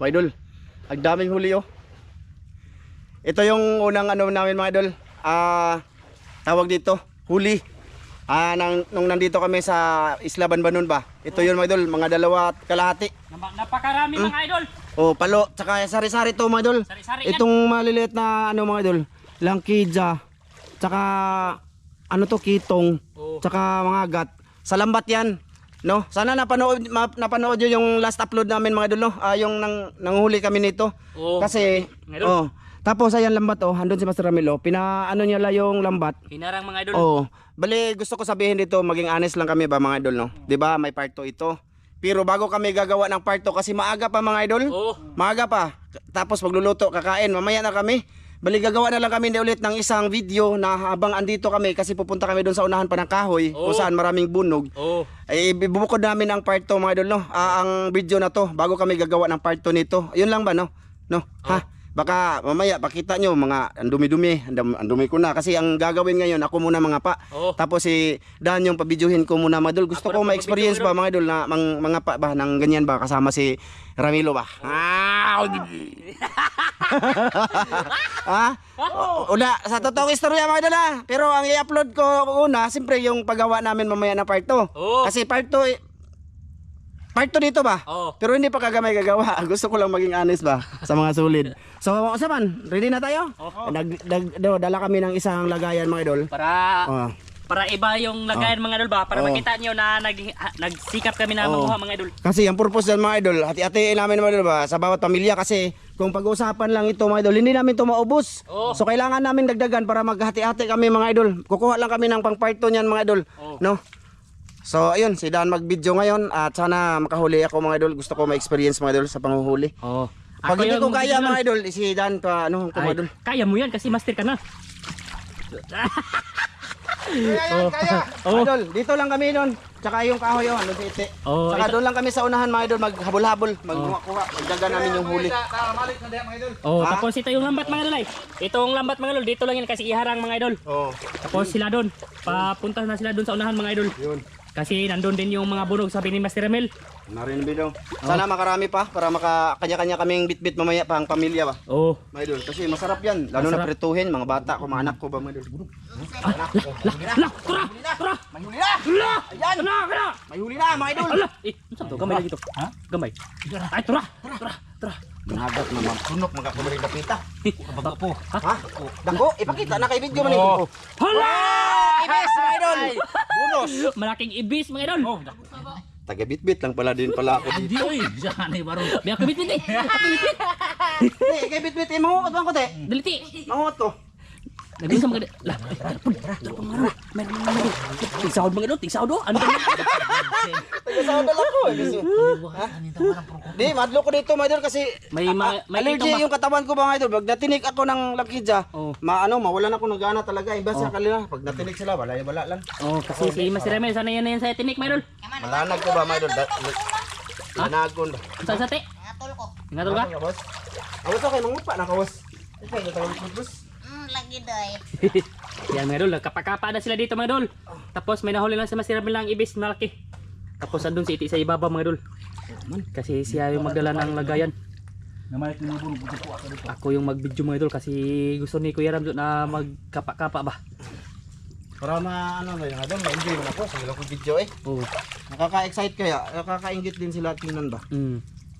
mga idol. Ang daming huli oh. Ito yung unang ano namin mga idol. Tawag dito, huli. Nung nandito kami sa Isla Banbanon ba. Ito yun mga idol, mga 2.5. Napakarami mga idol. Oh, palo, tsaka sari-sari to mga idol. Sari-sari yan. Itong maliliit na ano mga idol, langkija, tsaka ano to, kitong, tsaka mga gat. Sa lambat yan, no? Sana napanood nyo yung last upload namin mga idol, no? Yung nanghuli kami nito. Kasi tapos ayan lambat oh, andun si Master Ramilo. Pinaano niya lang yung lambat. Hinarang mga idol. Oh, bali gusto ko sabihin dito, maging honest lang kami ba mga idol, no? 'Di ba? May part 2 ito. Pero bago kami gagawa ng part 2 kasi maaga pa mga idol. Maaga pa. Tapos magluluto, kakain, mamaya na kami. Bali gagawa na lang kami ulit ng isang video na habang andito kami kasi pupunta kami doon sa unahan pa ng kahoy kung saan maraming bunog. Ay ibubukod namin ang part 2 mga idol, no? Ang video na to bago kami gagawa ng part 2 nito. Yun lang ba, no? No? Ha? Baka mamaya pakita nyo mga andumi-dumi ko na kasi ang gagawin ngayon ako muna mga pa. Tapos si Dan yung pabidyuhin ko muna mga idol. Gusto ko ma-experience ba mga idol na mga pa ba ng ganyan ba kasama si Ramilo ba? Una, sa totoong istorya mga idol pero ang i-upload ko una, siyempre yung paggawa namin mamaya na part 2. Kasi part 2 dito ba? Pero hindi pa kagamay gagawa. Gusto ko lang maging honest ba sa mga sulid. So, saman, ready na tayo? Dala kami ng isang lagayan mga idol. Para iba yung lagayan mga idol ba? Para makita nyo na nagsikap kami na manguha mga idol. Kasi ang purpose dyan mga idol, hati-hatiin namin mga idol ba sa bawat pamilya kasi kung pag-uusapan lang ito mga idol, hindi namin ito maubos. So kailangan namin dagdagan para maghati-hati kami mga idol. Kukuha lang kami ng pang part 2 niyan mga idol. No? So ayun, si Dan mag-video ngayon at sana makahuli ako mga idol. Gusto ko ma-experience mga idol sa panguhuli. Pag hindi ko kaya mga idol, si Dan pa ano mga idol. Kaya mo yan kasi master ka na. Kaya. Idol, dito lang kami noon. Tsaka yung kahoy yun, doon sa ite. Tsaka doon lang kami sa unahan mga idol, maghabol-habol, magkuha, magdaga namin yung huli. Tapos ito yung lambat mga idol ay. Itong lambat mga idol, dito lang yan kasi iharang mga idol. Tapos sila doon, papunta na sila doon sa unahan mga idol. Yun. Kasi nandun din yung mga bunog sabi ni Master Ramil. Narin video. Sana makarami pa para makakanya-kanya kaming bit-bit mamaya pa ang pamilya ba. Mga idol, kasi masarap yan. Lalo na prituhin, mga bata ko, mga anak ko ba mga idol. Tura! May huli na! Ayan! May huli na mga idol! Saan to? Gamay lagi to. Gamay. Ay, tura! Nagat na magpunok, magkapuloy na pita. Baga po. Ha? Dako, ipakita na kay video man ito. Hala! Ibis mga idol! Bonus! Malaking ibis mga idol. Taga bit-bit lang pala din pala ako dito. Hindi oy, diyan ay barong. Biya ka bitbit eh. Kay bit-bit, manguot bang ko te? Daliti. Manguot to. Nagbilang sa mga idol. Lah, tigsahod mga idol, tigsahod oh. Ano ba? Taga-sahod na lang ko. Di, madlo ko dito mga idol kasi May allergy yung katawan ko mga idol. Pag natinig ako ng lakidya, mawalan ako ng gana talaga. Iba sa kanila. Pag natinig sila, wala lang. Kasi si Master Ramil, sana yan na yan sa tinik mga idol. Malanag ko ba mga idol? Managon ba? Saan sa te? Ingatol ka? Awas ako, mangupa na kawas. Ito, natawag ko bus. Lagi doy. Yan mga idol, kapakapa na sila dito mga idol. Tapos may nahuli lang si Master Ramil ng ibis malaki. Tapos andun si Iti sa ibaba mga idol. Kasi siya yung magdala ng lagayan. Ako yung mag-video mga idol kasi gusto ni Kuya Ramzo na magkapa-kapa ba. Para ano ba yung adon, ma-enjoy mo ako sa ko video eh. Nakaka-excite kaya, nakaka-inggit din sila tingnan ba.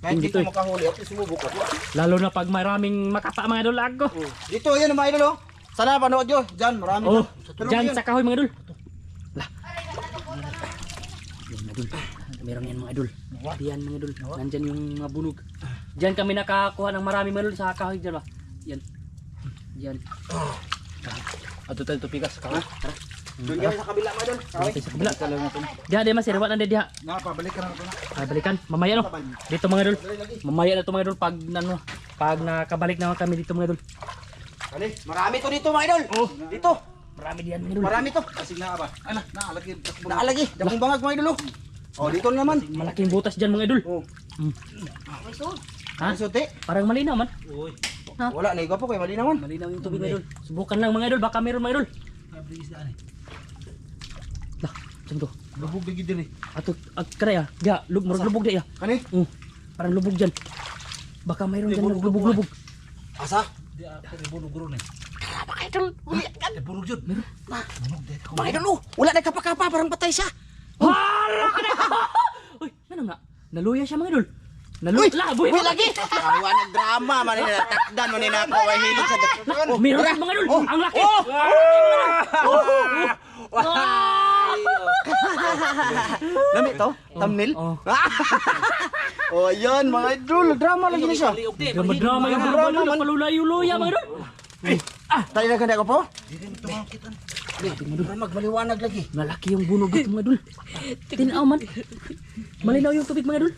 Kahit hindi ko makahuli, ako sumubok ako. Lalo na pag maraming makapa mga idol lago. Dito, yan mga idol oh. Sana panood nyo, dyan, marami Oh, dyan sa kahoy mga idol. Lah. Yan mga idol. Meron yan mga idol. Diyan mga idol. Nandyan yung mga bunog. Diyan kami nakakuha ng marami mga idol sa kahoy dyan ba. Yan. Diyan. Ato tayo tupikas ka. Doon yan sa kabila mga idol. Sa kabila. Diyan, di mas sirwa na diyan. Pabalik ka na ito na. Balikan. Mamaya no. Dito mga idol. Mamaya na ito mga idol pag nakabalik na kami dito mga idol. Marami to dito mga idol. Dito. Marami diyan mga idol. Marami to. Kasi nga ba? Ana, naalagi. Naalagi. Damong bangag mga idol oh. Dito naman. Malaking butas diyan mga idol. Ha? Sote? Parang malinaw man. Wala na po kay malinawan. Malinaw yung tubig mga idol. Subukan lang mga idol, baka meron mga idol. Lah, saan to? Lubog digid diri. Ato, kanay diya, murag lubog diya. Kani? Parang lubog dyan. Baka mayroon dyan naglubog-lubog. Asa? Di ako ibulog ron eh. Mga idol, huli agad. Ibulog yun. Bunog din. Mga idol, oh, wala na kapakapa, parang patay siya. Hala ka na! Uy, ano nga? Naluya siya mga idol. Naluya. Uy, lagi! Awa ng drama, manina, takdan, manina ako, ay hilig sa dakdan. Oh, meron pa mga idol. Ang laki! Lami to? Thumbnail? Oh. Oh, yan, mga idol, drama lagi na siya. Drama-drama yung mga idol. Napalulayo-luya mga idol. Tayo na ganda ko po? Magmaliwanag lagi. Malaki yung bunog ito mga idol. Tinaw man. Malinaw yung tubig mga idol.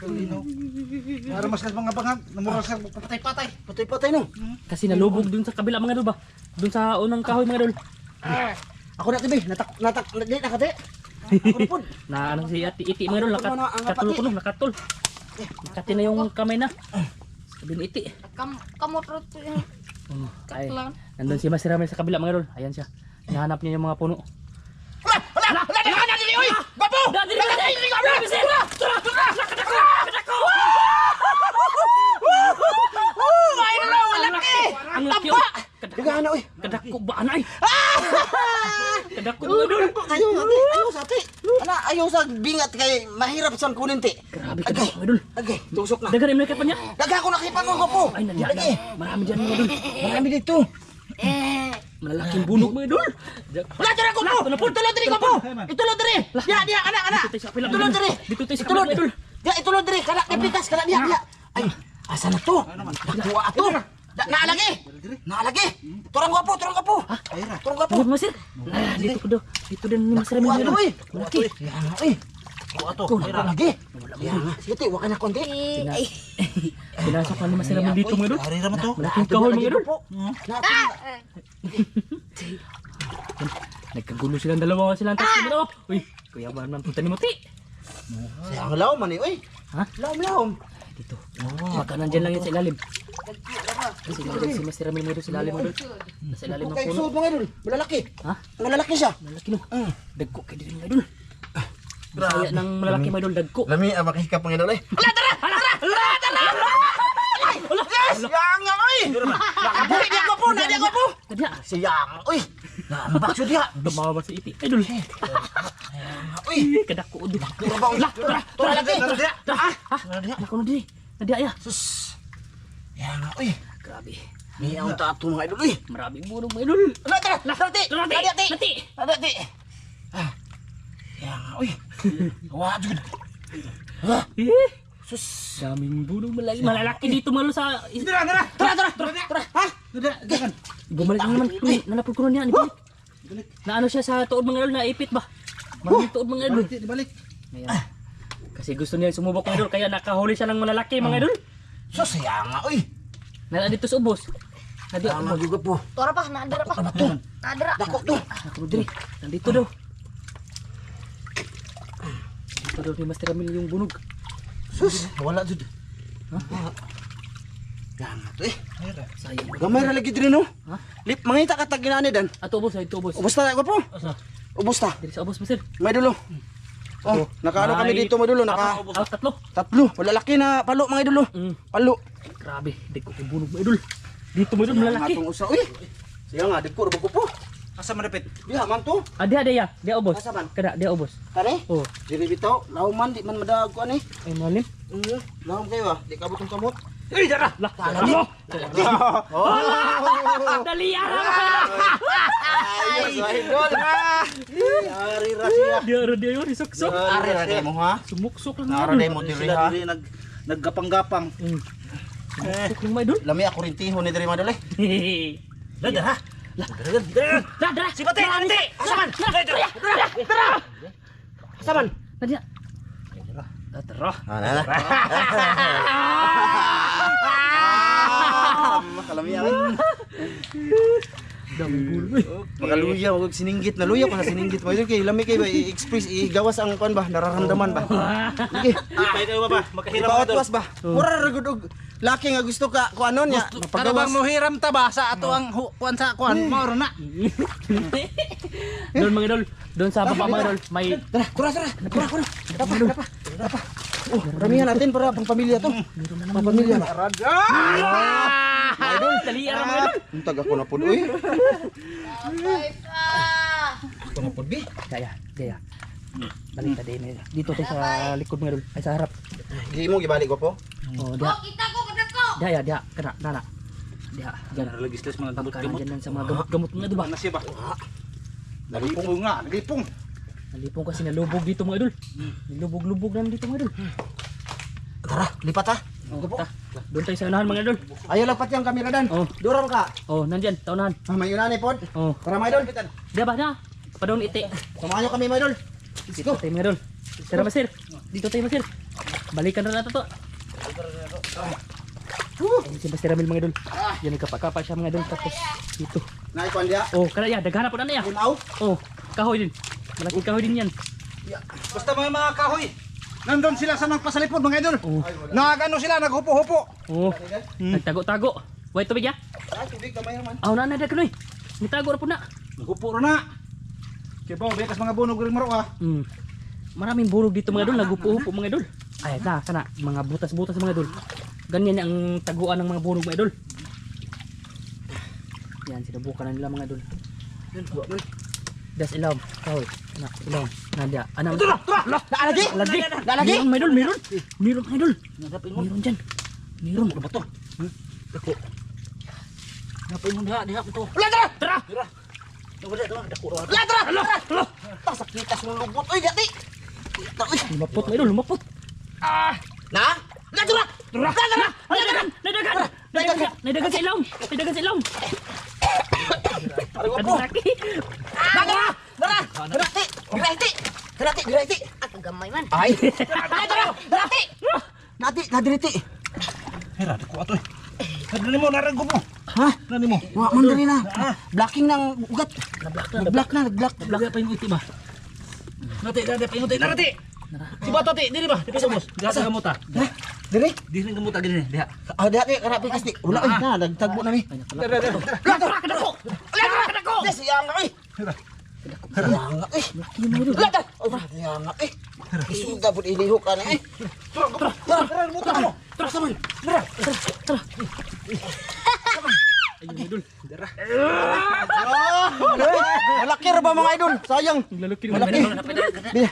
Para mas mga bangag. Namura sa patay-patay. Patay-patay no. Kasi nalubog dun sa kabila mga idol ba? Dun sa unang kahoy mga idol. Ako na tibi, nakate. Ako na po. Na ano si iti mga idol. Nakatulog nakatol. Nakati na yung kamay na. Sabi ni iti. Kamotrot yan. Ay, nandun si Master Ramil sa kabila mga idol. Ayan siya. Hinahanap niya yung mga puno. Wala, dili, oy! Bapo! Dali! Ang laki oh! Dagana, oy! Kadako ba anay? Kadako mga idol! Ayaw sa ati. Ana, ayaw sa bingat kay mahirap siyang kunin ti. Grabe ka mga idol. Lagi, tusok na. Dagan yung pa niya. Daga ako nakipan ko po. Ay, nandiyan na. Marami dyan mga idol. Marami dito. Malalaking bunog mga idol. Wala dira ko po. Itulod diri ko po. Itulod diri. Dia, ana. Dito tayo sa kapila. Itulod diri. Dito tayo sa kapila mga idol. Dia, itulod diri. Kana ipikas kana dia. Ay, asa na to? Dakuha ato. Naalagi. Turang gwapo. Turang gwapo. Tungod Masir. Dito ko daw. Dito din ni Master Ramil mga idol. Malaki. Ay. Ato. Lagi. Sige, wa kana konti. Pinasok na ni Master Ramil dito mga idol. Harira mo to. Malaking kahoy mga idol. Natin. Nagkagulo silang dalawa silang tatlo. Uy, kuya ba naman punta ni Muti? Sayang laom man oy. Ha? Laom. Dito. Baka nandyan lang yan sa ilalim. Kasi nandyan si Master Ramil mga idol sa ilalim mga idol. Sa ilalim ng Kay puno. suod mga idol. Malalaki. Ha? Malalaki siya. Malaki no. Dagko kay dito mga idol. Bisaya ng malalaki mga idol, dagko. Lami makahikap mga idol eh. Sayang oy. Nakabuli dia ko po, nadia ko po. Nadya. Sayang oy. Nambak siya dia. Dumawa si Iti. Idol. Uy, Kadako udo. Tura lagi. Ako na di. Nadya ya. Sus. Sayang oy. Grabe. Ni ang tato mga idol oy. Maraming bunog mga idol. Tara. Nanti. Nanti. Sayang oy. Wa jud. Sus. Daming bunog malalaki dito malo sa... Tara. Ha? Bumalik na naman. Nanapod ko na niya. Na ano siya sa tuod mga idol, naipit ba? Maraming tuod mga idol. Balik. Ayan. Kasi gusto niya sumubok mga idol, kaya nakahuli siya ng malalaki mga idol. Sus, sayang oy. Nala dito sa ubos. Nadi ako Tama juga po. Tora pa, nadira pa. Nadira. Dako to. Ako diri. Nandito daw. Dito daw ni Master Ramil yung bunog. Sus, wala jud. Yan to eh. Sayang. Gamay ra lagi diri no. Ha? Lip mangita ka tag ginani dan. Ato ubos, ay ubos. Ubos ta ko po. Ubos ta. Diri sa ubos Master. May dulo. Oh, nakaano kami dito mga dulo, naka Tatlo. tatlo. Malalaki na palo mga dulo. Palo. Grabe, di ko bunog mga idol. Dito mga idol malalaki. Atong usa uy. Siya nga diko ra ko po. Asa manapit? Diha man to. Dia ya, dia ubos. Asa man? Kada dia ubos. Tare. Oh, Diri bitaw, lauman di man madag ko ani. ay malim. Laom kayo ah, di kabot ang kamot. Eh, dara. Lah, ano? Dali ara. Ay, idol na. Ari ra siya. Dia yun isuksok. Ari ra mo ha. Sumuksok lang. Nara day mo diri ha. Naggapang-gapang. Sumuksok lang mga idol. Lami ako rin tiho ni diri madol eh. Dada ha? Dara. Si Pate, nanti. Asaman. Saman. Nadia. Tara. Ana. Kalami ay. Dami bulo. Pagaluya wag sininggit na luya ko sa sininggit mo kay lami kay ba i-express igawas ang kon ba nararamdaman ba. Sige. Ipay kayo ba? Makahiram Ipawas ba? Mura ra gud og laki nga gusto ka ko ano niya Ano bang mapagawas. mohiram ta ba sa ato ang kuan sa kuan? Mauro na. Doon mga idol. Doon sa baba mga idol. May Tara. Dapa. Ramihan natin para pang pamilya to. Pang pamilya. Mga idol, dali ara mga idol. Untag ako na pud uy. Ako na pud bi. Daya. Balik ta din. Dito tayo sa likod mga idol. Ay sa harap. Di mo gibalik ko po. Oh, dia. Kita ko, kada ko. Dia. Kana, nana. Dia. Diyan. Lagi stress mga Pagkanan dyan sa mga gamot-gamot mga idol ba? Nasi ba? Nalipong nga, nalipong. Nalipong kasi nalubog dito mga idol. Nilubog-lubog na dito mga idol. Tara, lipat ha. Oh, ta. Doon tayo sa unahan mga idol. Ayaw lapat yung kamera dan. Oh. Durang ka. Oh, nandyan, sa unahan. May unani pod. Oh. Para mga idol. Dia ba na? Pa doon iti. Samahan nyo kami mga idol. Let's go. Dito tayo mga idol. Tara masir. Dito tayo masir. Balikan na nato to. Ayun si Master Ramil mga idol. Yan nagkapa-kapa siya mga idol. Tapos dito. Naikuan dia. Oh, kana ya, daghan po na niya. Limaw. Oh, kahoy din. Malaking kahoy din yan. Basta mga kahoy. Nandun sila sa magpasalipod mga idol. Oh. Nagano sila, naghupo-hupo. Oh, nagtago-tago. Wait, tubig ya? Ay, tubig gamay naman. Aw na na kanoy. Nitago ra po na. Naghupo rin na. Kaya po, bekas mga bunog rin maro ah. Maraming burog dito mga idol, nagupo-upo mga idol. Ay, kana mga butas-butas mga idol. Ganyan ang taguan ng mga burog mga idol. Yan, sinubukan na nila mga idol. Das ilawom. Kahoy. Na, ilawom. Nadya. Anam. Naalagi? Lagi. Naalagi? Meron, mga idol, meron. Meron mga idol. Meron dyan. Meron. Ano ba to? Dako. Napay mo diha ito. Ulan tara. Tara! Ulan tara. Tasakitas ng lubot. Uy, gati. Lumapot mga idol, lumapot. Na? Ulan tara. Nadagan! Nadagan sa ilawom. Nadagan sa ilawom. Ano laki? Gerati. Ako gamay man. Ay. Nadiriti. Hera, dako ato eh. Nani mo, narago mo. Ha? Nani mo. Wa man dali na. Blocking ng ugat. Nag-block. Nablock pa yung uti ba? Nati, narati. Si Bato, dili ba? Di sa boss. Diha sa gamuta. Ha? Diri? Dili ng gamuta, dili. Diha. Ah, dati karapi kasi. Wala ay na, nagtagbo na mi. Kadako! Siyang nga eh. Siyang nga eh. Lata. Siyang nga eh. Isuda pud iliho ka na eh. Tara, muta mo. Tara, saman! Ayun idol. Malaki ra ba mga idol? Sayang. Lalaki Malaki. Bi.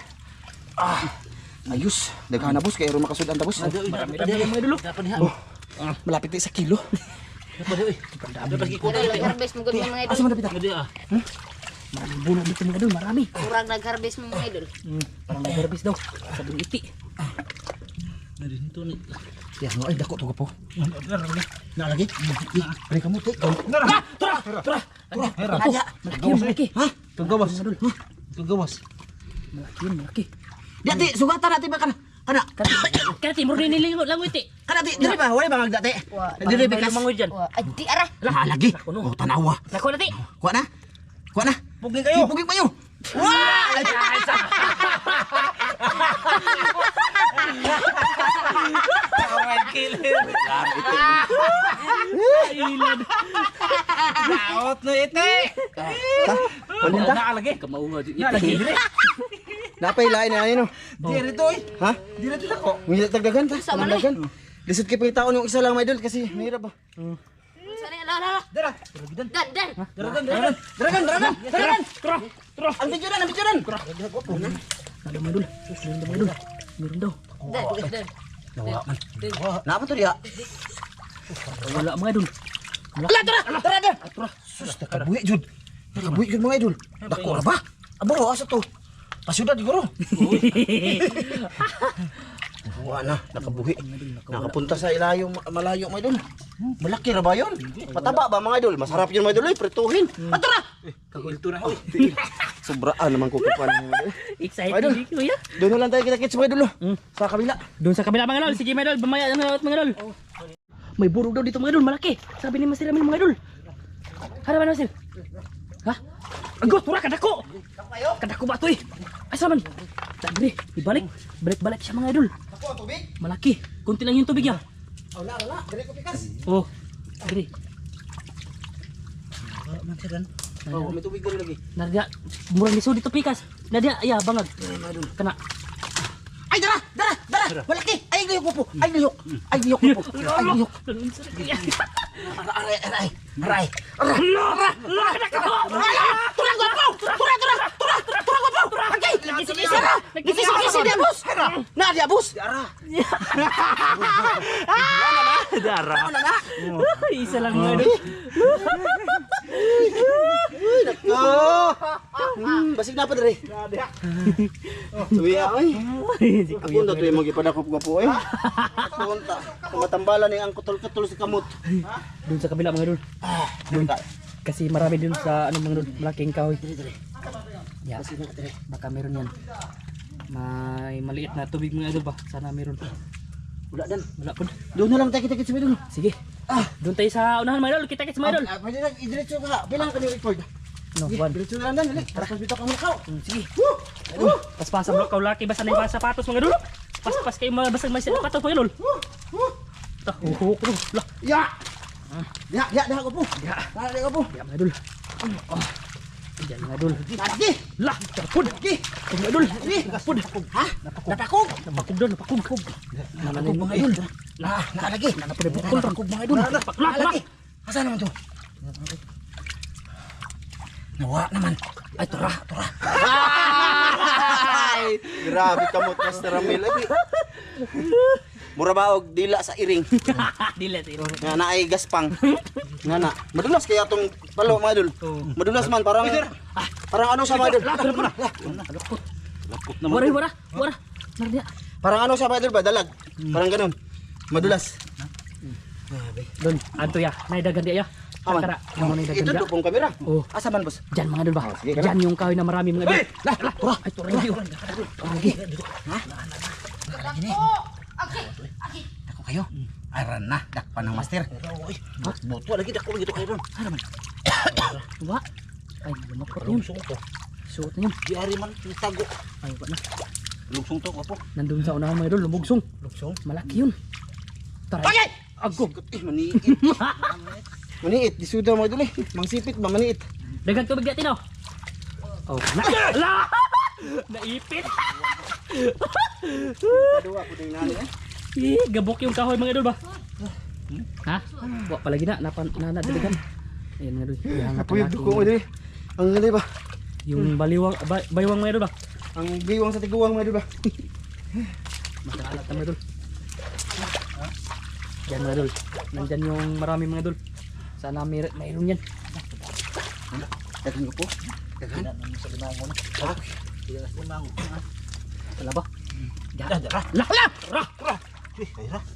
Ayos. Daghan na boss kay ro makasud ang tabos. Marami mga idol. Malapit sa kilo. Nag-harvest mo ganun mga idol. Asa man dapit? Maraming bunong dito mga idol, marami. Kurang nag-harvest mo mga idol. Parang may herbis daw. Sa iti. Dito ni. Yan ay dako to po. Na lagi. Pre kamu te. Malaki. Ha? Kagawas. Kagawas. Malaki. Dati sugatan natin ba kana? Kaya timur din nilingot lang iti. Kana di dili ba? Wala ba magdate? Dili May bikas. lumangoy dyan. Ay, di ara. Ah, lagi. Oh, tanawa. Nako na ti. Kuha na. Puging kayo. Puging pa yun. Ilad. Out na ite. Palinta? Naalagi. Kamaunga di. Naalagi. Napay lain na yun. Di rito eh. Ha? Di rito ako. May tagdagan ta. Sama na. Tagdagan. Lisod kay pitaon yung isa lang my idol kasi mahirap ba. Sana ala. Dara. Dan. Daragan. Ang video dan. Ada mga idol. Meron daw. Dan. Napa to dia? Wala mga idol. Tara. Sus, nakabuhi jud. Nakabuhi jud mga idol. Dako ra ba? Abo asa to? Pasuda di guro. Wala na, nakabuhi. Nakapunta sa malayo mga idol. Malaki ra ba yun? Mataba ba mga idol? Masarap yun mga idol, prituhin. Tara! Kagulto na. Sobraan naman kukupan mga idol. Excited Idol. di kuya. Doon na lang tayo kita-kits mga idol. Sa kabila. Doon sa kabila mga idol. Sige mga idol. Bamaya mga idol. May burog daw dito mga idol. Malaki. Sabi ni Master Ramil mga idol. Harapan na Master. Ha? Agos, tura kadako. Kadako ba ito eh? Ay saman. Dagri, ibalik. Balik-balik siya mga idol. Ako, tubig? Malaki. Kunti lang yung tubig ya. Wala. Dili ko pikas. Oh. Dagri. Oh, may tubig dali lagi. Narga. Murang liso dito pikas. Nadia, ya bangag. Kana. Ay, dara! Dara, malaki. Ay gayok po. Ay gayok. Ay gayok po. Ay gayok. Aray. Gisi dia bos. Nah dia bos. Dara. Isa lang mga idol. Basig na pa dere. Tuya ay. Ako na tuya magipadakop nga po eh. Punta. Matambalan ni ang kutol-kutol si kamot. Doon sa kabila mga idol. Doon. Kasi marami dun sa ano mga idol, malaking kahoy. Ya, baka meron yan. May maliit na tubig mga idol ba? Sana meron. Wala dan. Wala po. Doon na lang tayo kita-kita sa dulu. Sige. Doon tayo sa unahan mga idol. Kita-kits mga idol. Pwede na i-diretso ka. Bilang kami record. No, one. Diretso na lang dan. Tapos bitaw ka muna ka. Sige. Paspasan mo kau laki basta na yung sapatos mga idol. Paspas kayo mga basag may sapatos mga idol. Ito, uhuk ito. Lah. Ya. Ya, dah ako po. Ya. Dah ako po. Ya mga idol. Diyan mga idol. Lagi. Lah, tapod. Lagi. Mga idol. Napakog. Ha? Napakog. Napakog doon, napakog. Napakog mga idol. Nakalagi. Napakog mga idol. Lah, Lagi. Asa naman to? Nawa naman. Ay, tura. Ay, grabe kamot Master Ramil. Ay, mura ba og dila sa iring. Dilet ito. Nga na ay gaspang. Nga na. Madulas kaya tong palo mga idol. Madulas man parang ano sa mga idol. Lapot naman. Wara. Nardiya. Parang ano sa mga idol ba dalag. Parang ganun. Madulas. Doon, anto ya. Naidagan dia ya. Aman. Kara, mo naidagan Ito dia. do pong kamera. Oh, Asa man boss? diyan mga idol ba? sige, Diyan yung kahoy na marami mga idol. Lah, tura. Ay, tura lagi. Lagi. Ako kayo. Aran na. Dakpan ng master. Buto lagi. Dako lagi to kayo ron. Ano man? Wa. Ay, lumakot yun. Suot na yun. Di ari man. Tago. Ay, wa na. Lugsong to. Apo. Nandun sa unahan mga idol, lumugsong. Lugsong. Malaki yun. Tara. Bagay! Agog. Maniit. Maniit. Disuda mga idol eh. Mangsipit ba maniit? Dagang tubig natin oh. Oh, na. La! Naipit. Kadua po din nani eh. Gabok yung kahoy mga idol ba? Ha? Wa palagi na nadaligan. Ayan mga idol. Ihangat Puyod natin ko idol. Ang gali ba? yung baliwang baywang mga idol ba? Ang giwang sa tiguang mga idol ba? Masakalat na mga idol. Yan mga idol. Nandyan yung marami mga idol. Sana mayroon yan. Dagan ko po. Dagan. Wala ba? Dara. Lah!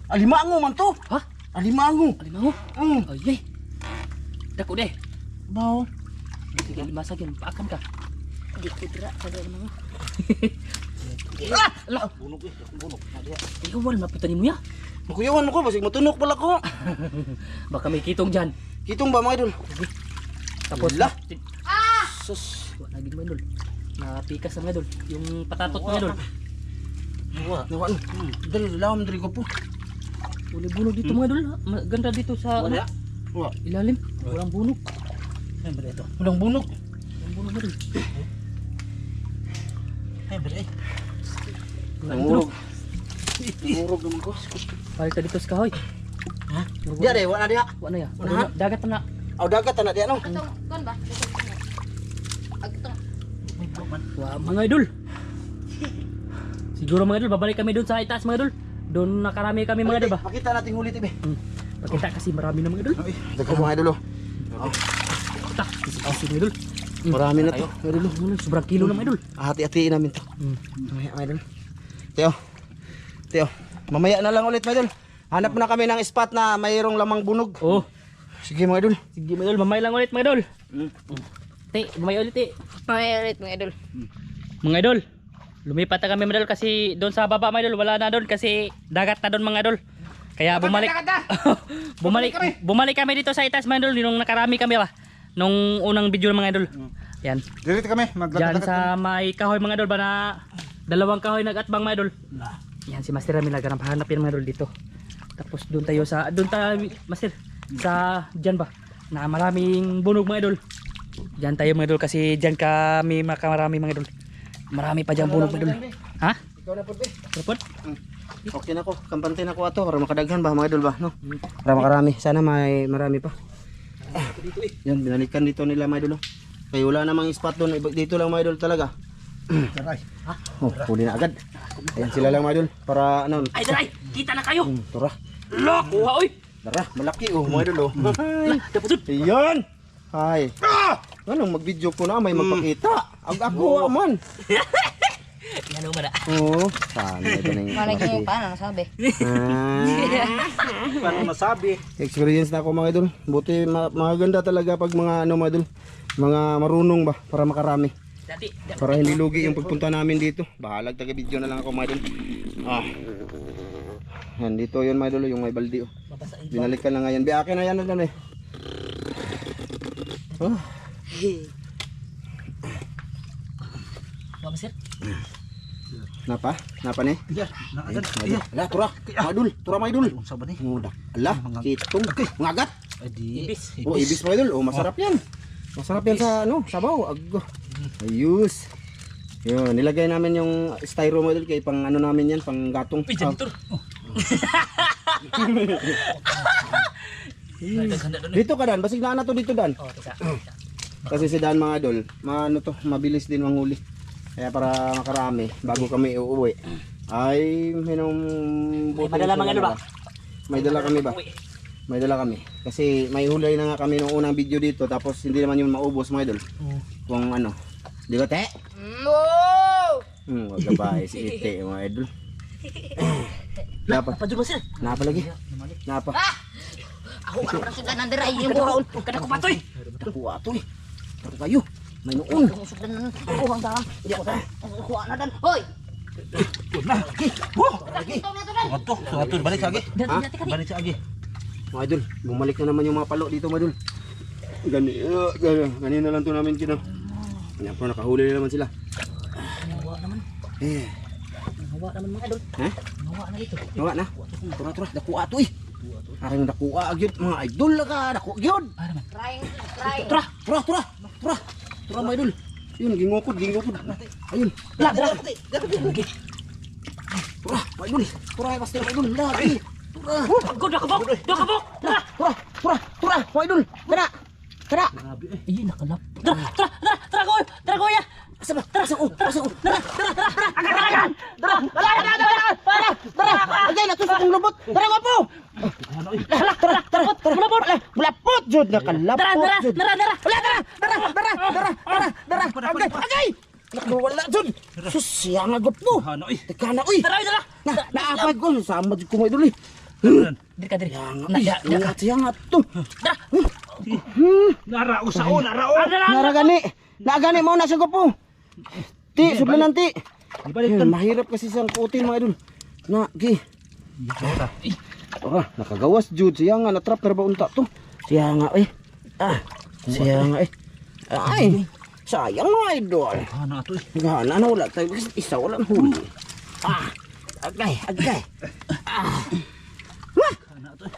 Alimango man to. Ha? Alimango. Alimango? Ay, dako deh. Bao. Sige, limasag yan. Paakan ka. Di ko dira sa dala mga. Lah! Bunog eh. Bunog. Iwan, mapitan mo ya. Makuyawan mo ko basig matunok pala ko. Baka may kitong dyan. Kitong ba mga idol? Tapos Lah! sus, wala lagi mga idol. Napikas na mga idol. Yung patatot mga idol. Nawan. Dali lawam diri ko po. Uli bunog dito mga idol. Maganda dito sa ano, Wa. ilalim. Walang bunog. Ay, bere ito. Walang bunog. Walang bunog mga idol. Ay, bere. Namurog. Namurog naman ko. Palita dito sa kahoy. Ha? Dia deh, wa na dia. Wala ya. Unahan? Dagat na. Aw dagat na dia no. Atong kon ba? Agtong. May man. Wah, mga idol. Siguro mga idol, babalik kami doon sa itaas mga idol. Doon nakarami kami mga idol ba? Makita natin huli tibe. Pakita kasi marami na mga idol. Ay, daghan mga idol. Tak, kasi mga idol. Marami na to. Idol, sobrang kilo na mga idol. Hati-hatiin namin to. Mamaya mga idol. Teo. Mamaya na lang ulit mga idol. Hanap na kami ng spot na mayroong lamang bunog. Oh, Sige mga idol. sige mga idol, mamay lang ulit mga idol. Te, mamay ulit te. Mayroon mga idol. Mga idol, lumipat na kami mga idol kasi doon sa baba mga idol, wala na doon kasi dagat na doon mga idol. Kaya bumalik kami dito sa itaas mga idol, nung nakarami kami ba? Nung unang video ng mga idol. Yan. Dito kami. Diyan sa may kahoy mga idol ba na dalawang kahoy nag-atbang mga idol. Yan si Master Ramil naghanap yan mga idol dito. Tapos doon tayo Master sa diyan ba na maraming bunog mga idol. Diyan tayo mga idol kasi diyan kami marami mga idol. Marami pa diyan bunog mga idol. Ha? Ikaw na po. Report? Okay na ko, kampante na ko ato para makadaghan ba mga idol ba, no? Para makarami. Sana may marami pa. Yan, binalikan dito nila mga idol. No? Kaya wala namang spot doon, dito lang mga idol talaga. Taray. Ha? Oh, huli na agad. Ayan sila lang mga idol para ano. Ay, daray! Kita na kayo! Tura. Lo! Kuha, oy! Tara, malaki oh mga idol oh. La, dapat dun! Ayan. Hay. Anong mag-video ko na may magpakita? Ako man. Ano man Oo. Sana ito na yung Malay ko yung paano nasabi. Paano masabi? Experience na ako mga idol. Buti maganda talaga pag mga ano mga idol. Mga marunong ba para makarami. Dati, Para hindi lugi yung pagpunta namin dito. Bahalag taga video na lang ako mga idol. Yan dito yun mga idol yung may baldi oh. mabasain. Binalikan na ngayon. Akin na yan na eh. Oh. Mabasir? Napa? Napa ni? Iya, Ayun, mga idol. Ala, tura. Mga idol. Tura mga idol. Unsa ba ni? Muda. Ala, kitong. Ngagat. Adi. Ibis. Oh, ibis mga idol. Oh, masarap yan. Masarap yan sa ano, sabaw. Ago. Ayus. Yun, nilagay namin yung styro mga idol kay pang ano namin yan, pang gatong. Uy, janitor! Dito ka Dan, basig na to dito Dan. Oh, tisa. Kasi si Dan mga idol, ano to, mabilis din manghuli. Kaya para makarami bago kami uuwi. Ay, minum May padala mga idol ba? May dala kami ba? Uy. May dala kami. Kasi may huli na nga kami nung unang video dito tapos hindi naman yun maubos mga idol. Kung ano. Di ba te? No! Wag gabay si Ite mga idol. Napa? Padyo Basir! Napa lagi? Napa? Ako ano na sudan ng diray yung buhaon. Kada ko patoy! Nakuha to eh. Ito kayo. May noon. Ang sudan ng buhang daan. Kuha na dan. Hoy! Lagi. Ito na to dan. Sugato, balik sa agi. Dati ka Balik sa agi. Mga idol, bumalik na naman yung mga palo dito mga idol. Ganina lang to namin kina. Kanya po nakahuli na naman sila. Nawa naman. Eh, Nawa naman mga idol. ha? Nawa na dito. Nawa na. Tura, dakuha to eh. Aking dakuha agyod mga idol ka, dakuha agyod. Para man. Trying. Tura, mga idol. Yun, gingukod. Ayun. Tura, mga idol. Tura, basta mga idol. Lagi. Tura. Go, dakabok! Dakabok! Tara! Tura, mga idol. Tara. Ay, nakalap. Tara, ko ya! Asa ko. Agay, natusok ang lubot. Tara, wapo. Tara. Bulapot, jud nakalapot. Tara. Agay. Wala, jud. Sus, siya nga gut mo. Ano eh? Teka na, uy. Tara! Naapag ko. Sama jud ko mga idol eh. Diri ka, diri. Siya nga to. Narao sa o, narao. Naragani mo na siya ko po. Ti, sudlan nanti. Ibalik Ayun, mahirap kasi siyang putin mga idol. Gi. Nakagawas jud siya nga natrap pero ba unta to. Siya nga eh. Siya nga eh. Ay, sayang mga idol. Ano ato eh? Gana na wala tayo kasi isa wala na huli. Agay. Ano ato eh?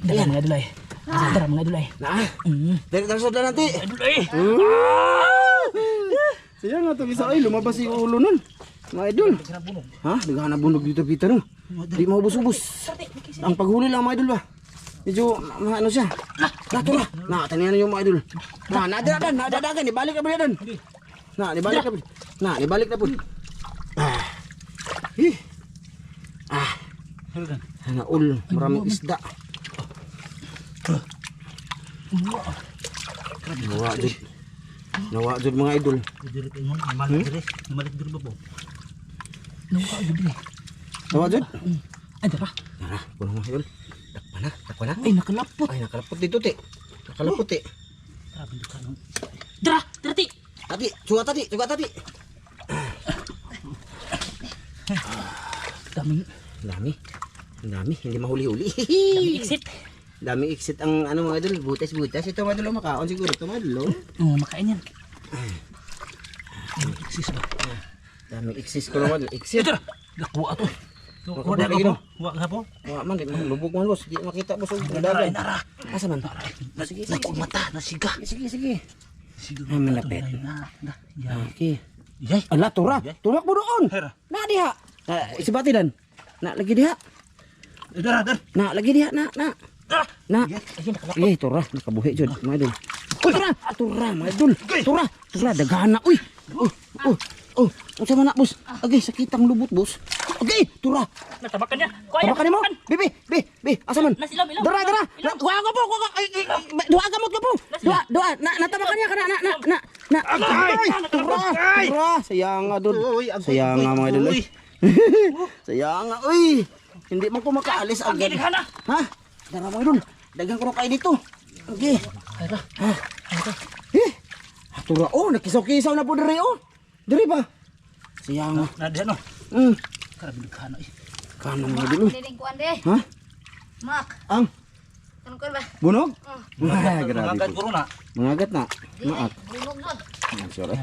Dara mga idol ay. Dara mga idol ay. Dari sudlan nanti. Idol ay. Siya nga to bisa ay lumabas yung ulo nun. Mga idol. Ha? Naghahanap bunog dito Peter no. Di maubos-ubos. Ang paghuli lang mga idol ba? Medyo ano siya. Nato na. Taniyan yung mga idol. Nadadagan. Ibalik na ba yan? Ibalik na po. Naul. Maraming isda. Nawa jud mga idol. Dirit mo, namalik diri. Namalik diri ba po? Nawa ka diri. Nawa jud. Ay, dara. Puno mga idol. Dakpa na. Ay, nakalapot. Ay, nakalapot dito te. Dara, ti. Tati, suga tati. Dami. Dami, hindi mahuli-huli. Dami exit. Dami exit ang ano mga idol, butas. Ito mga idol, makaon siguro ito mga idol. Oh, makain yan. Exist ba? Dami exit ko naman, exit. Dara. Nakuha to. Nakuha Wala lagi, ka po. no? Wala ka po. Wala man, lubog man boss, di makita boss. Nara. Asa man? Sige. Nakuha mata, nasiga. Sige. Sige. Ay, malapit. Ya. Okay. Yay. Ala, turak mo doon. Hera. Na diha. Isibati dan. Na lagi dia. Dar. Na lagi dia na. Na. Eh, turah nakabuhi jud mga idol. Turah mga idol. Turah dagana uy. Unsa man na boss? Agay sakitang lubot boss. Agay, turah. Natabakan niya. Kuya. Tabakan mo. Bi, asa man? Nasilaw. Dara. Wa ka po. Dua gamot ka po. Dua. Natabakan niya kana na. Turah. Sayang nga dun. Sayang nga mga idol. Sayang nga uy. Hindi man ko makaalis agad. Ha? Dara mga idol. Dagang ko kayo dito. Okay. Turah. Oh, nakisaw-kisaw na po diri oh. Diri ba? Sayang nga. Nadiyan no. Karabilughana eh. Kanang mga idol. Dinig ko ande. Ha? Mak. Ang Ano ko ba? bunog? Grabe Grabe. ko na. Mangagat na. Maak. Bunog nun. Sorry.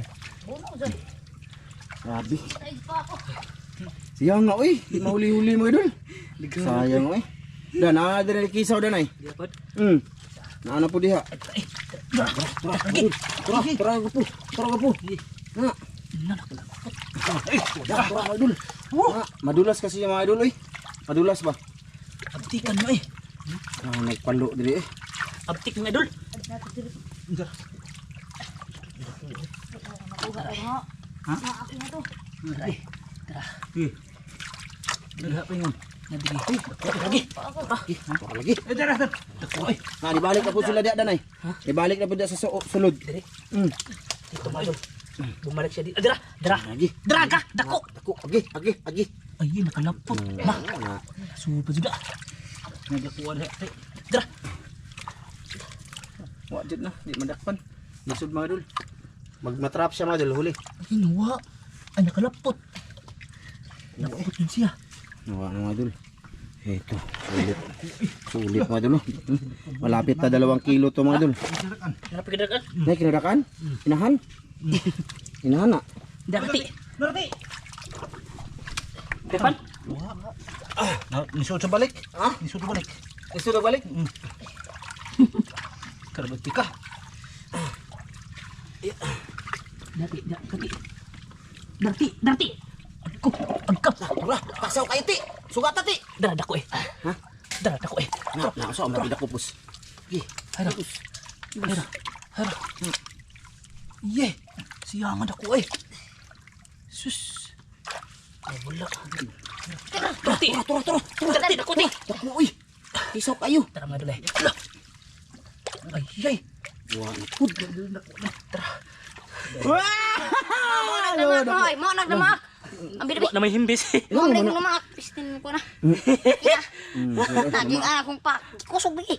Bunog nun. Grabe. Ay pa ako. Sayang nga oy. Di mahuli-huli mo idol. Sayang oy. Dan na diri kisaw dan ay. Naana po diha. Tara ko po. Na. Tara idol. Madulas kasi yung mga idol oy. Madulas ba? Abtikan mo eh. Nagpalo diri eh. Abtik mga idol. Nakuha ako. Ha? Ako na to. Dara pa yun. Nabigay. Lagi. Dara. Na dibalik na po sila diha dan ay. Dibalik na po diha sa sulod. Dito mga idol. Bumalik siya dito. Dara. Lagi. Dara ka. Dako. Agi. Ay, nakalapot. Ma. Super juga. Nagakuha na. Dara. Wa jud na, di madakpan. Lisod mga idol. Magmatrap siya mga idol huli. Ay, nawa. Ay, nakalapot. Napot din siya. Nawa na mga idol. Ito, sulit mga idol. Malapit na 2 kilo to mga idol. Napagadakan. Nay kinadakan? Inahan? Inahan na. Darati. Narti. Pepan. Nisod sa balik. Ha? Nisod sa balik. Isu na balik? Karabati ka. Darti. Agkap. Tura, pasaw kayo ti. Sugat na ti. Dara dako eh. Ha? Dara dako eh. Na, so ang mabida ko pus. Gi, Hara. Ye. Siyangan ako eh. Sus. Ay, wala. Darti. Darti dako ti. Takmo uy. Isaw kayo. Tara mga idol eh. Ala. Ay. Wa ikut. Mo nagdamak. Ang bibi. Na may himbis. Mo ning lumak. Pistin ko na. Ya. Naging akong pa. Kusog bigi.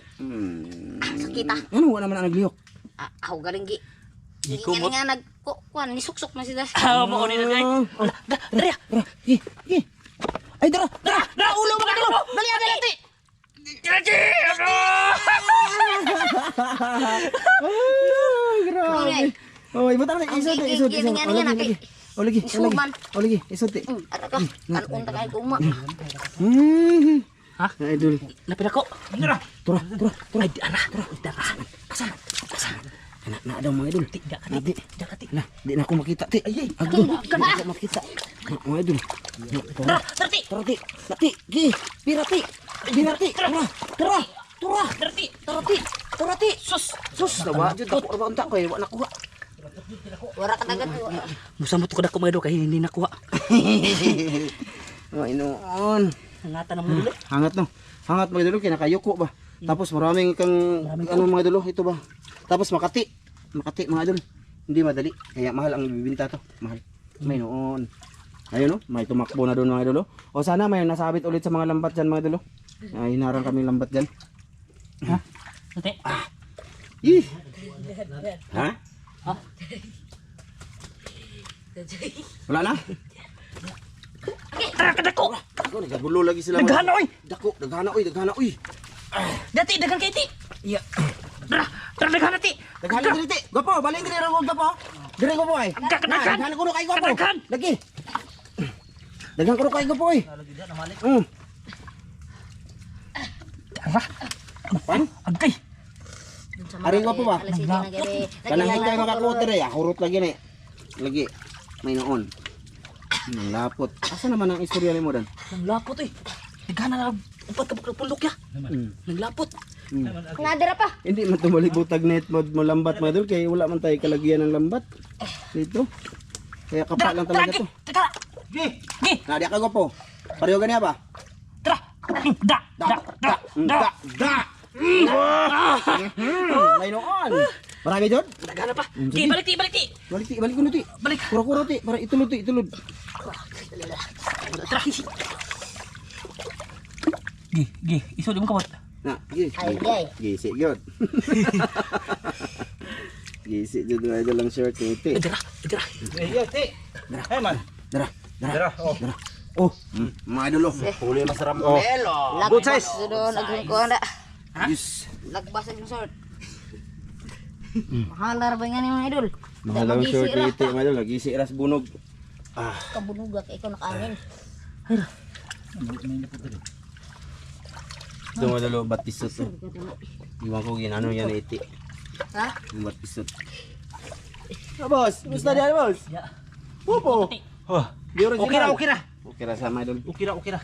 Sakita. Ano wa naman ang naglihok? Ako galing gi. Iko mo. Nga nagkuan ni suksok na si Das. Ah, mo ni na. Dara. Gi. Ay dara. Ulo mo kadalo. Dali ti. Grabe. Oh, ibu tangan isod. Lagi. Oh lagi. Isod ti. At ako kan unta kay kuma. Ha? Idol. Lapit ako. Tura. Ay, dara. Kasan. Na daw mga idol. Dakati. Nah, di na ako makita ti. Agdo. Di na ako makita. Mga idol. Darti. Nati. Gi. Pirati. Tura. Darti. Sus, dawa jud ako ra unta ko wa nakuha. Wara ka dagat. Musamot ko dako mga idol kay hindi nakuha. Oh, inoon. Hangatan ng mulo. Hangat mga idol kinakayuko ba. Tapos maraming kang ano mga idol ito ba. Tapos Makati mga idol. Hindi madali. Kaya mahal ang bibinta to. Mahal. May noon. Ayun may tumakbo na doon mga idol. O sana may nasabit ulit sa mga lambat diyan mga idol. Ay hinarang kami lambat diyan. Ha? Ate. Ih. Ha? Wala na? Tara ka dako. Ako nagagulo lagi sila. Daghana oy. Daghana oy. Dati dagan kay ti. Iya. Tara daghana ti. Daghana diri ti. Gopo, baling diri ra ko gopo. Diri gopo ay. Daghana ko kay gopo. Lagi. Daghana ko kay gopo ay. Tara. Agay. Ari gopo ba? Kanang hintay makakuot diri, hurot lagi ni. Lagi. May noon. Ang lapot. Asa naman ang istorya ni mo dan? Nanglapot eh. Nagana na upat ka pagpulok ya. Nanglapot. Nadira pa. Hindi man tumalibutag net mo lambat mga idol kay wala man tayo kalagyan ng lambat dito. Kaya kapal lang talaga to. Teka. Gi. Gi. Nadi ka gopo. Pareho gani ba? Tara. Da. Da. Da. Da. Da. May noon. Marami jud. Nagana pa. Gi, balik ti. Balik ko ti. Balik. Kuro ti para itulod. Tara. Gi. Iso di mo kamot. Na, gisi. Ay, Gisi gyud. Gisi jud mga idol lang short ni ti. Tara. Iya, ti. Hey man. Dara. Oh, mga idol oh. Huli masaram. Good size. Doon nagkuha na. Yes. Lagbasag ng short. Mahalar ba nga ni mga idol? Mahal ang short ni ti mga idol. Gisi ras bunog. Kabunugak ikaw nakaangin. Ito mga idol batisot to. Iwan ko ginano yan ni ti. Ha? Yung batisot. Boss, gusto diyan boss? Ya. Popo. Oh. Okay Okira. Okay ra sa mga idol. Okira.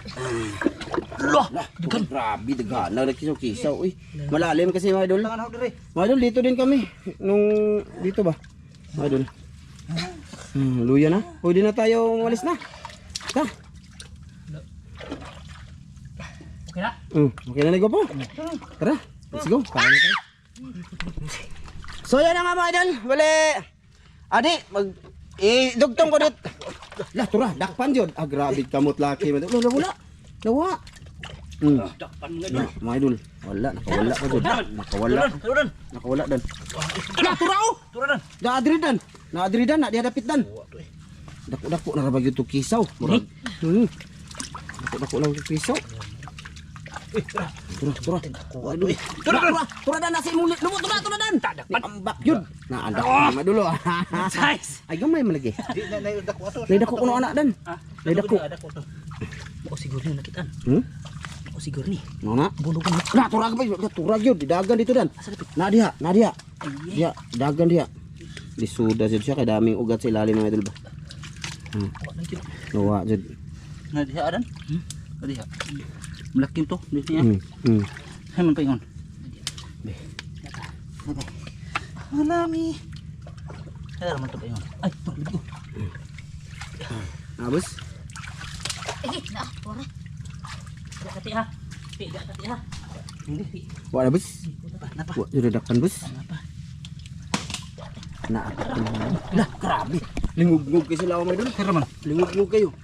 Loh. Grabe, daga. Nagkisaw-kisaw. Uy, malalim kasi mga idol. Tangan ako dire. Mga idol, dito din kami. Dito ba? Mga idol. Luya na. Pwede na tayo umalis na. Ta. Okay na. Okay na po. Tara, let's go. Kaya na tayo. So yan na nga mga idol. Bale. Adi, dugtong ko dit. Lah, tura, dakpan yun. Grabe kamot laki. Wala. Nawa. Mga idol. Wala, nakawala ka dyan. Nakawala dan. Lah, tura oh. Naadridan. Na dihadapit dan. Dako-dako na rabag yung kisaw. Dako-dako lang yung kisaw. Tura. Tura dan nasi mulit. Lumot tura dan. Ambak yun. Naandak naman dulo. Size. Ay gamay malagi. Di na dako ato. Naidako ko na anak dan. Naidako. Ako siguro ni nakitaan. Ako siguro ni. Mana? Bunog na. Nah, tura ka ba? Tura yun. Didagan dito dan. Nadia. Dia, dagan dia. Disuda siya kay daming ugat sa ilalim mga idol ba. Nawa jud. Nadiha adan. Nadiha. Malakim to dito niya. Hay man paingon. Alami. Hay man to paingon. Ay, pagligo. Abos. Na, pura. Kati ha. Kati ha. Hindi. Wa abos. Napa? Wa jud dakpan bos. Napa? Na. Lah, grabe. Lingug-ngug kayo sila mga idol. Pero man. Lingug-ngug kayo.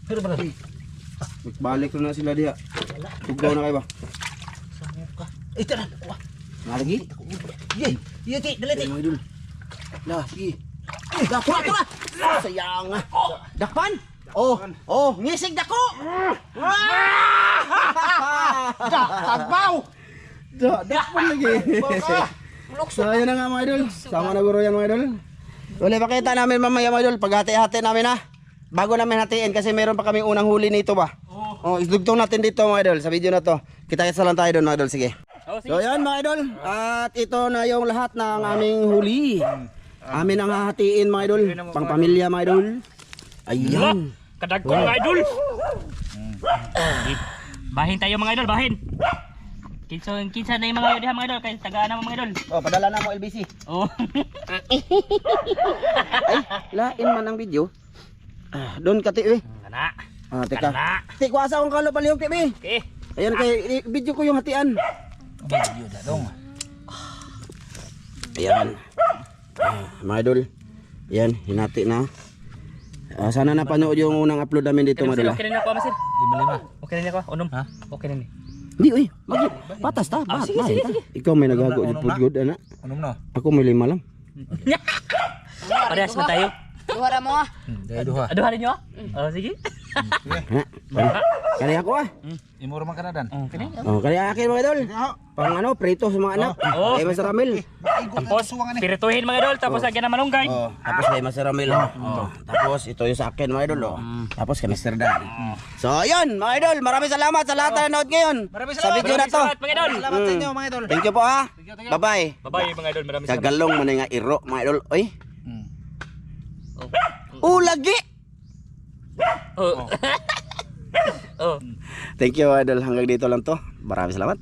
Pero man. Balik na sila diha. Tugaw na kayo ba? Sama ka. Ito na. Nalagi? Iya, ti, dali ti. Mga idol. Lah, sige. Tura. Sayang. Dakpan? Oh, ngisig dako. Tagbaw. Dakpan lagi. So, yun na nga mga idol. Sama na guro yan mga idol. Uli, pakita namin mamaya mga idol. Paghati-hati namin ha. Bago namin hatiin kasi meron pa kami unang huli nito ba. Oh, isdugtong natin dito mga idol sa video na to. Kita-kita lang tayo doon mga idol. Sige. So yan mga idol. At ito na yung lahat ng aming huli. Amin ang hahatiin mga idol. Pang pamilya mga idol. Ayan. Kadagko mga idol. Bahin tayo mga idol, bahin. Kinsa na yung mga idol mga idol kay tagaan na mga idol. Oh, padala na mo LBC. Oh. Ay, lain man ang video. Doon ka ti eh. Kana. Teka. Kana. Ti kuasa akong kalo palihog ti eh. Okay. Ayan kay video ko yung hatian. Video na dong. Ayan. Mga idol. Ayan, hinati na. Sana napanood yung unang upload namin dito mga idol. Okay na ako masir. 5-5. Okay na ako. Unom. Ha? Okay na ni. Hindi, uy. Patas ta. Sige. Ikaw may nagago di pud good ana. Anong na? Ako may 5 lang. Parehas na tayo. Duwara mo ah. Dahil duha. Aduhanin nyo? Oh, sige. Kani ako Imo ra man kana dan. Okay na. Oh, kani akin mga idol. Pang ano, prito sa mga anak. Oh. Kay Masaramil. Tapos, pirituhin mga idol. Tapos lagyan ng malunggay. Oh, tapos kay Masaramil. Oh. Tapos ito yung sa akin mga idol. Oh. Tapos kay Mr. Dan. So, ayun mga idol. Maraming salamat sa lahat na nanood ngayon. Sa video na to. Salamat mga idol. Salamat sa inyo mga idol. Thank you po ha. Bye-bye. Bye-bye mga idol. Maraming salamat. Kagalong man nga iro mga idol. Oy. Oh, lagi. Oh. Oh. Thank you idol, hanggang dito lang to. Maraming salamat.